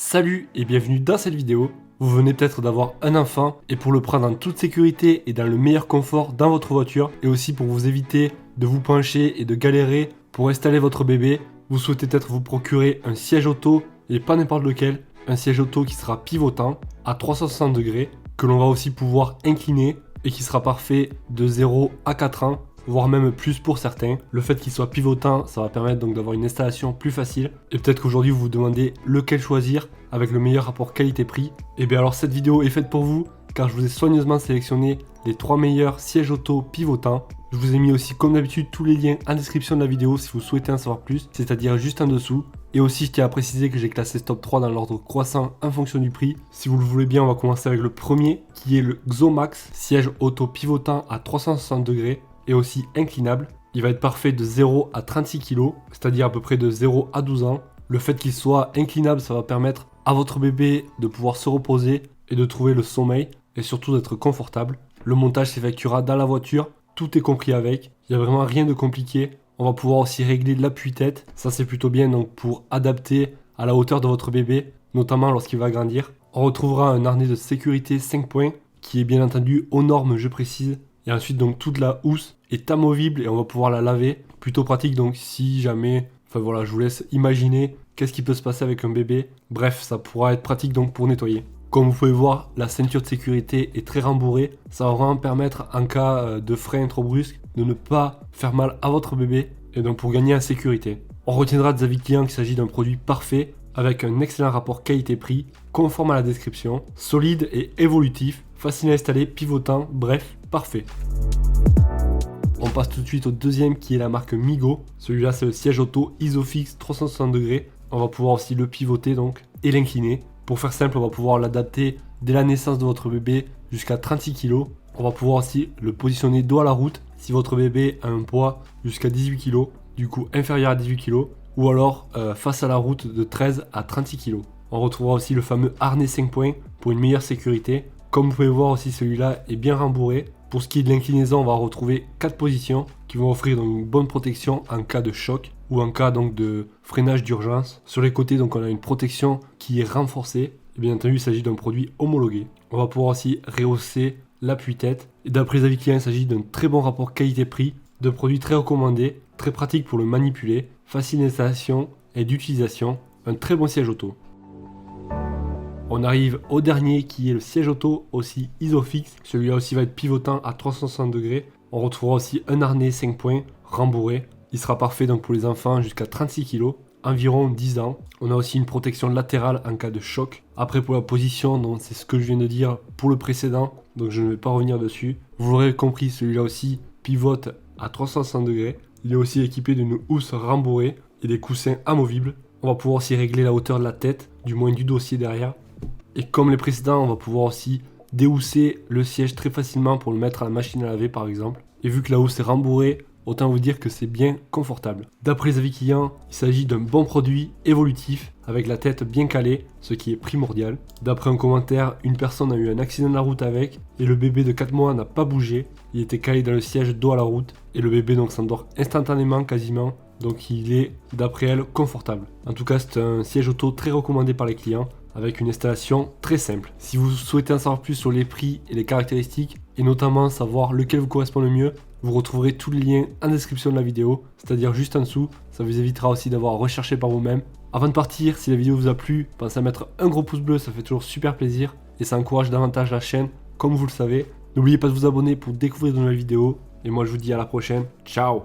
Salut et bienvenue dans cette vidéo. Vous venez peut-être d'avoir un enfant et pour le prendre en toute sécurité et dans le meilleur confort dans votre voiture et aussi pour vous éviter de vous pencher et de galérer pour installer votre bébé, vous souhaitez peut-être vous procurer un siège auto et pas n'importe lequel, un siège auto qui sera pivotant à 360 degrés que l'on va aussi pouvoir incliner et qui sera parfait de 0 à 4 ans, voire même plus pour certains. Le fait qu'il soit pivotant, ça va permettre donc d'avoir une installation plus facile. Et peut-être qu'aujourd'hui vous vous demandez lequel choisir avec le meilleur rapport qualité-prix. Et bien alors cette vidéo est faite pour vous car je vous ai soigneusement sélectionné les 3 meilleurs sièges auto pivotants. Je vous ai mis aussi comme d'habitude tous les liens en description de la vidéo si vous souhaitez en savoir plus, c'est-à-dire juste en dessous. Et aussi je tiens à préciser que j'ai classé ce top 3 dans l'ordre croissant en fonction du prix. Si vous le voulez bien, on va commencer avec le premier qui est le Xomax, siège auto pivotant à 360 degrés et aussi inclinable. Il va être parfait de 0 à 36 kg, c'est-à-dire à peu près de 0 à 12 ans. Le fait qu'il soit inclinable, ça va permettre à votre bébé de pouvoir se reposer et de trouver le sommeil et surtout d'être confortable. Le montage s'effectuera dans la voiture, tout est compris avec, il n'y a vraiment rien de compliqué. On va pouvoir aussi régler l'appui-tête, ça c'est plutôt bien donc pour adapter à la hauteur de votre bébé, notamment lorsqu'il va grandir. On retrouvera un harnais de sécurité 5 points qui est bien entendu aux normes, je précise. Et ensuite donc toute la housse est amovible et on va pouvoir la laver. Plutôt pratique donc si jamais, enfin voilà, je vous laisse imaginer qu'est-ce qui peut se passer avec un bébé. Bref, ça pourra être pratique donc pour nettoyer. Comme vous pouvez voir, la ceinture de sécurité est très rembourrée. Ça va vraiment permettre en cas de frein trop brusque de ne pas faire mal à votre bébé et donc pour gagner en sécurité. On retiendra des avis clients qu'il s'agit d'un produit parfait avec un excellent rapport qualité-prix, conforme à la description, solide et évolutif, facile à installer, pivotant, bref, parfait. On passe tout de suite au deuxième qui est la marque Migo. Celui-là c'est le siège auto Isofix 360 degrés. On va pouvoir aussi le pivoter donc et l'incliner. Pour faire simple, on va pouvoir l'adapter dès la naissance de votre bébé jusqu'à 36 kg. On va pouvoir aussi le positionner dos à la route si votre bébé a un poids jusqu'à 18 kg, du coup inférieur à 18 kg, ou alors face à la route de 13 à 36 kg. On retrouvera aussi le fameux harnais 5 points pour une meilleure sécurité. Comme vous pouvez voir aussi, celui-là est bien rembourré. Pour ce qui est de l'inclinaison, on va retrouver 4 positions qui vont offrir donc une bonne protection en cas de choc ou en cas donc de freinage d'urgence. Sur les côtés, donc on a une protection qui est renforcée. Et bien entendu, il s'agit d'un produit homologué. On va pouvoir aussi rehausser l'appui-tête. Et d'après les avis clients, il s'agit d'un très bon rapport qualité-prix, de produits très recommandés, très pratique pour le manipuler, facile d'installation et d'utilisation, un très bon siège auto. On arrive au dernier qui est le siège auto aussi Isofix. Celui-là aussi va être pivotant à 360 degrés. On retrouvera aussi un harnais 5 points rembourré. Il sera parfait donc pour les enfants jusqu'à 36 kg, environ 10 ans. On a aussi une protection latérale en cas de choc. Après pour la position, donc c'est ce que je viens de dire pour le précédent, donc je ne vais pas revenir dessus. Vous l'aurez compris, celui-là aussi pivote à 360 degrés. Il est aussi équipé d'une housse rembourrée et des coussins amovibles. On va pouvoir aussi régler la hauteur de la tête, du moins du dossier derrière. Et comme les précédents, on va pouvoir aussi déhousser le siège très facilement pour le mettre à la machine à laver par exemple. Et vu que la housse est rembourrée, autant vous dire que c'est bien confortable. D'après les avis clients, il s'agit d'un bon produit évolutif avec la tête bien calée, ce qui est primordial. D'après un commentaire, une personne a eu un accident de la route avec et le bébé de 4 mois n'a pas bougé. Il était calé dans le siège dos à la route et le bébé donc s'endort instantanément quasiment. Donc il est d'après elle confortable. En tout cas, c'est un siège auto très recommandé par les clients avec une installation très simple. Si vous souhaitez en savoir plus sur les prix et les caractéristiques et notamment savoir lequel vous correspond le mieux, vous retrouverez tous les liens en description de la vidéo, c'est-à-dire juste en dessous. Ça vous évitera aussi d'avoir à rechercher par vous-même. Avant de partir, si la vidéo vous a plu, pensez à mettre un gros pouce bleu, ça fait toujours super plaisir et ça encourage davantage la chaîne, comme vous le savez. N'oubliez pas de vous abonner pour découvrir de nouvelles vidéos et moi je vous dis à la prochaine. Ciao!